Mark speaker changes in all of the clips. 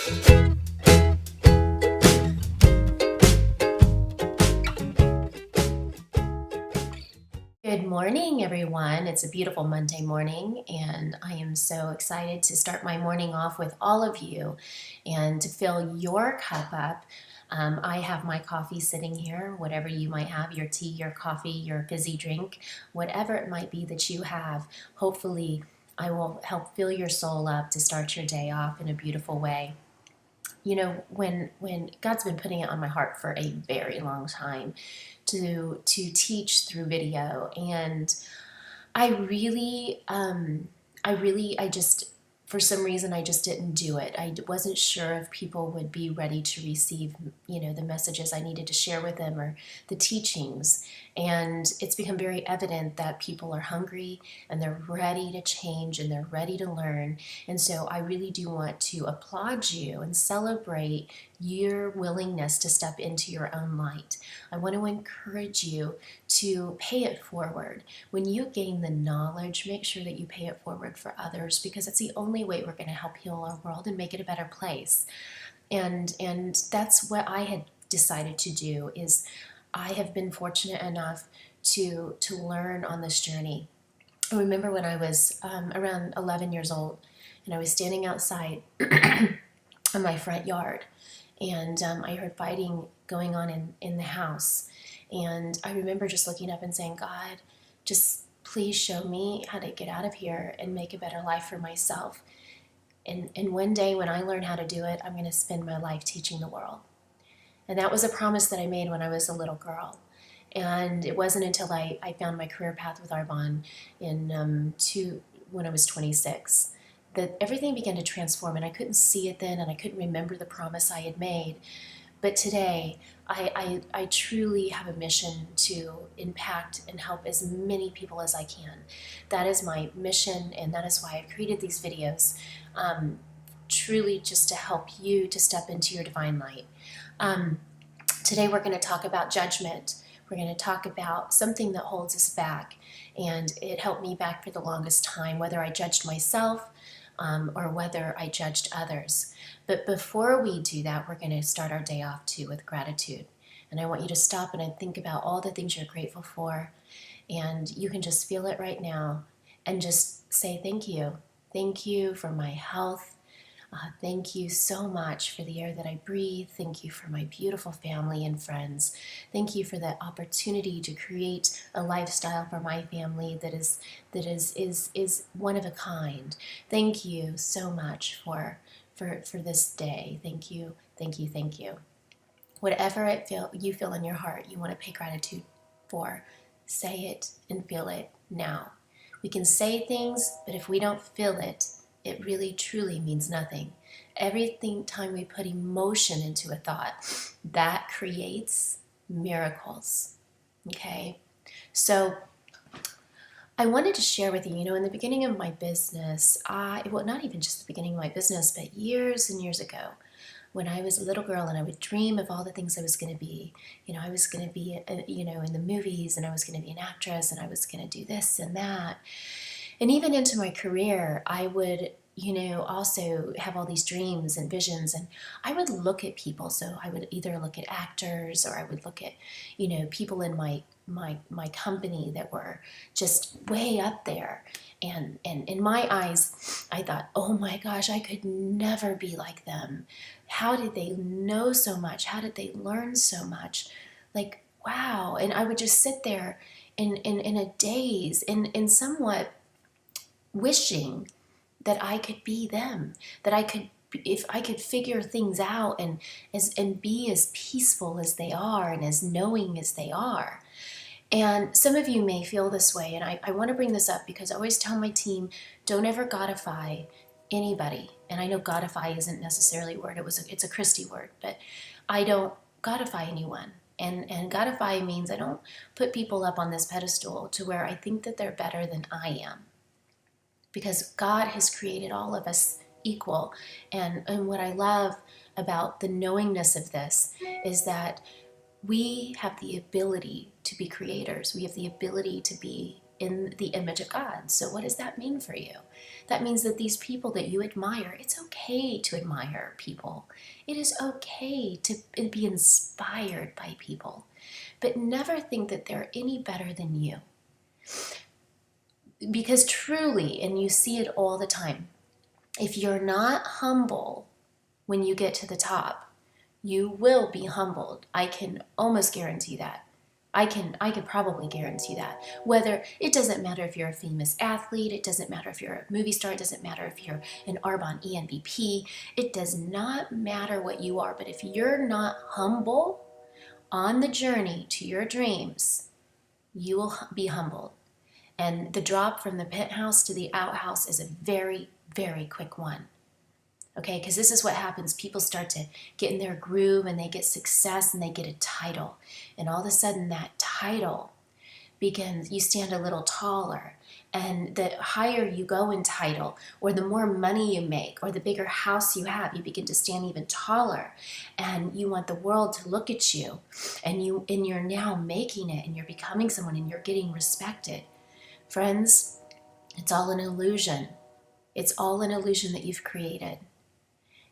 Speaker 1: Good morning, everyone. It's a beautiful Monday morning, and I am so excited to start my morning off with all of you and to fill your cup up. I have my coffee sitting here, whatever you might have, your tea, your coffee, your fizzy drink, whatever it might be that you have. Hopefully, I will help fill your soul up to start your day off in a beautiful way. You know, when God's been putting it on my heart for a very long time to teach through video, and I just, for some reason, I just didn't do it. I wasn't sure if people would be ready to receive, the messages I needed to share with them or the teachings. And it's become very evident that people are hungry and they're ready to change and they're ready to learn. And so I really do want to applaud you and celebrate your willingness to step into your own light. I want to encourage you to pay it forward. When you gain the knowledge, make sure that you pay it forward for others, because it's the only way we're going to help heal our world and make it a better place. And that's what I had decided to do. Is I have been fortunate enough to learn on this journey. I remember when I was around 11 years old, and I was standing outside in my front yard, and I heard fighting going on in the house. And I remember just looking up and saying, God, just please show me how to get out of here and make a better life for myself. And one day when I learn how to do it, I'm going to spend my life teaching the world. And that was a promise that I made when I was a little girl. And it wasn't until I found my career path with Arbonne when I was 26 that everything began to transform. And I couldn't see it then, and I couldn't remember the promise I had made. But today, I truly have a mission to impact and help as many people as I can. That is my mission, and that is why I've created these videos, truly just to help you to step into your divine light. Today we're going to talk about judgment. We're going to talk about something that holds us back, and it held me back for the longest time, whether I judged myself or whether I judged others. But before we do that, we're going to start our day off too with gratitude. And I want you to stop and think about all the things you're grateful for. And you can just feel it right now and just say thank you. Thank you for my health. Thank you so much for the air that I breathe. Thank you for my beautiful family and friends. Thank you for the opportunity to create a lifestyle for my family that is one of a kind. Thank you so much for this day. Thank you, thank you, thank you. Whatever you feel in your heart you want to pay gratitude for, say it and feel it now. We can say things, but if we don't feel it, it really truly means nothing. Every time we put emotion into a thought, that creates miracles. Okay? So I wanted to share with you, in the beginning of my business, not even just the beginning of my business, but years and years ago, when I was a little girl and I would dream of all the things I was going to be. I was going to be, in the movies, and I was going to be an actress, and I was going to do this and that. And even into my career, I would, also have all these dreams and visions, and I would look at people. So I would either look at actors, or I would look at, people in my company that were just way up there. And in my eyes, I thought, oh my gosh, I could never be like them. How did they know so much? How did they learn so much? Like, wow. And I would just sit there in a daze, in somewhat wishing that I could be them, that if I could figure things out and be as peaceful as they are and as knowing as they are. And some of you may feel this way, and I want to bring this up because I always tell my team, don't ever godify anybody. And I know godify isn't necessarily a word, it's a Christy word, but I don't godify anyone. And godify means I don't put people up on this pedestal to where I think that they're better than I am. Because God has created all of us equal. And what I love about the knowingness of this is that we have the ability to be creators. We have the ability to be in the image of God. So what does that mean for you? That means that these people that you admire, it's okay to admire people. It is okay to be inspired by people, but never think that they're any better than you. Because truly, and you see it all the time, if you're not humble when you get to the top, you will be humbled. I can almost guarantee that. I can probably guarantee that. Whether, it doesn't matter if you're a famous athlete, it doesn't matter if you're a movie star, it doesn't matter if you're an Arbonne ENVP, it does not matter what you are, but if you're not humble on the journey to your dreams, you will be humbled. And the drop from the penthouse to the outhouse is a very, very quick one. Okay, because this is what happens. People start to get in their groove and they get success and they get a title. And all of a sudden that title begins, you stand a little taller. And the higher you go in title, or the more money you make, or the bigger house you have, you begin to stand even taller. And you want the world to look at you. And you're now making it, and you're becoming someone, and you're getting respected. Friends, it's all an illusion. It's all an illusion that you've created.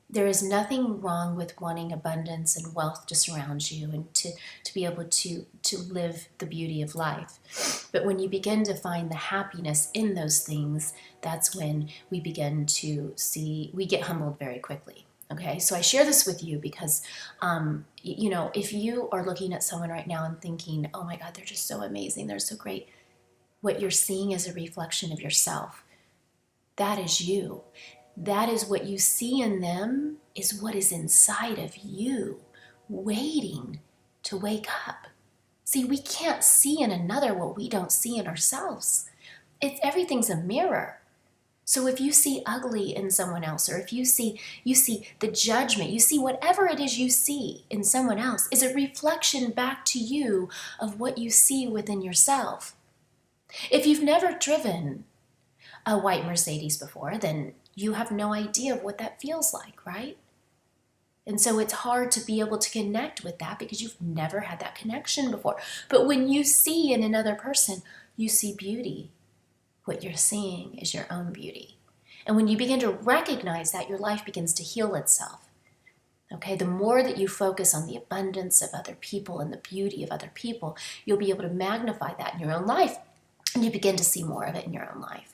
Speaker 1: There is nothing wrong with wanting abundance and wealth to surround you and to be able to live the beauty of life. But when you begin to find the happiness in those things, that's when we begin to see, we get humbled very quickly. Okay, so I share this with you because, if you are looking at someone right now and thinking, oh my God, they're just so amazing, they're so great, what you're seeing is a reflection of yourself. That is you. That is what you see in them, is what is inside of you, waiting to wake up. See, we can't see in another what we don't see in ourselves. Everything's a mirror. So if you see ugly in someone else, or if you see the judgment, you see whatever it is you see in someone else is a reflection back to you of what you see within yourself. If you've never driven a white Mercedes before, then you have no idea of what that feels like, right? And so it's hard to be able to connect with that because you've never had that connection before. But when you see in another person, you see beauty. What you're seeing is your own beauty. And when you begin to recognize that, your life begins to heal itself. Okay, the more that you focus on the abundance of other people and the beauty of other people, you'll be able to magnify that in your own life, and you begin to see more of it in your own life.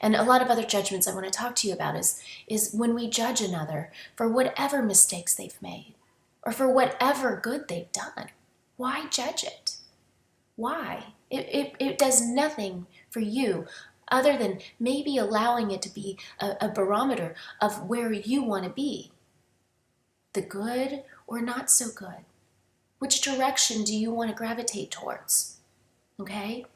Speaker 1: And a lot of other judgments I want to talk to you about is when we judge another for whatever mistakes they've made or for whatever good they've done. Why judge it? Why? It does nothing for you other than maybe allowing it to be a barometer of where you want to be. The good or not so good. Which direction do you want to gravitate towards? Okay?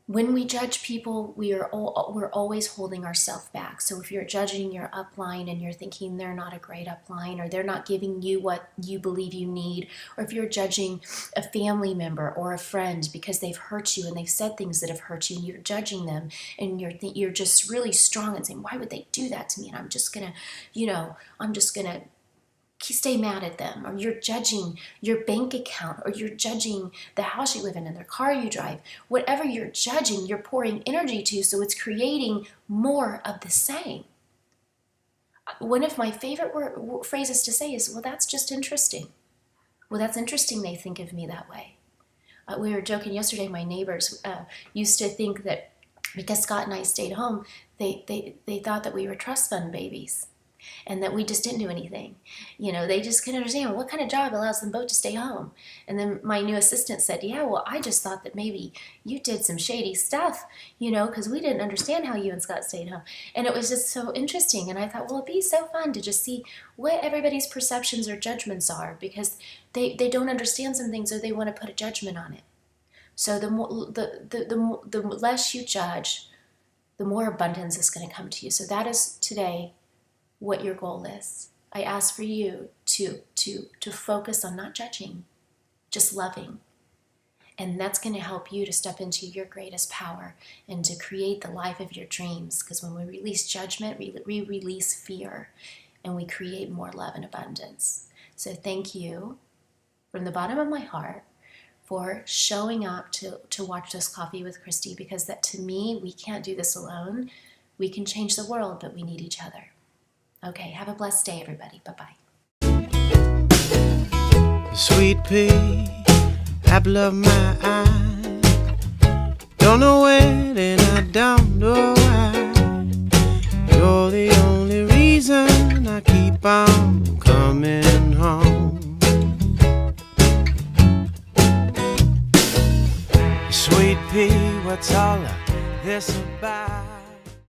Speaker 1: When we judge people, we're always holding ourselves back. So if you're judging your upline and you're thinking they're not a great upline, or they're not giving you what you believe you need, or if you're judging a family member or a friend because they've hurt you and they've said things that have hurt you, and you're judging them, and you're just really strong and saying, why would they do that to me? And I'm just gonna stay mad at them. Or you're judging your bank account, or you're judging the house you live in and the car you drive. Whatever you're judging, you're pouring energy to, so it's creating more of the same. One of my favorite phrases to say is, well, that's just interesting. Well, that's interesting they think of me that way. We were joking yesterday, my neighbors used to think that because Scott and I stayed home, they thought that we were trust fund babies. And that we just didn't do anything. They just couldn't understand what kind of job allows them both to stay home. And then my new assistant said, yeah, well, I just thought that maybe you did some shady stuff, because we didn't understand how you and Scott stayed home. And it was just so interesting. And I thought, well, it'd be so fun to just see what everybody's perceptions or judgments are, because they don't understand some things, or they want to put a judgment on it. So the less you judge, the more abundance is going to come to you. So that is today what your goal is. I ask for you to focus on not judging, just loving. And that's going to help you to step into your greatest power and to create the life of your dreams. Because when we release judgment, we release fear, and we create more love and abundance. So thank you from the bottom of my heart for showing up to watch this coffee with Christy, because that, to me, we can't do this alone. We can change the world, but we need each other. Okay, have a blessed day, everybody. Bye-bye.
Speaker 2: Sweet pea, apple of my eye. Don't know when and I don't know why. You're the only reason I keep on coming home. Sweet pea, what's all of this about?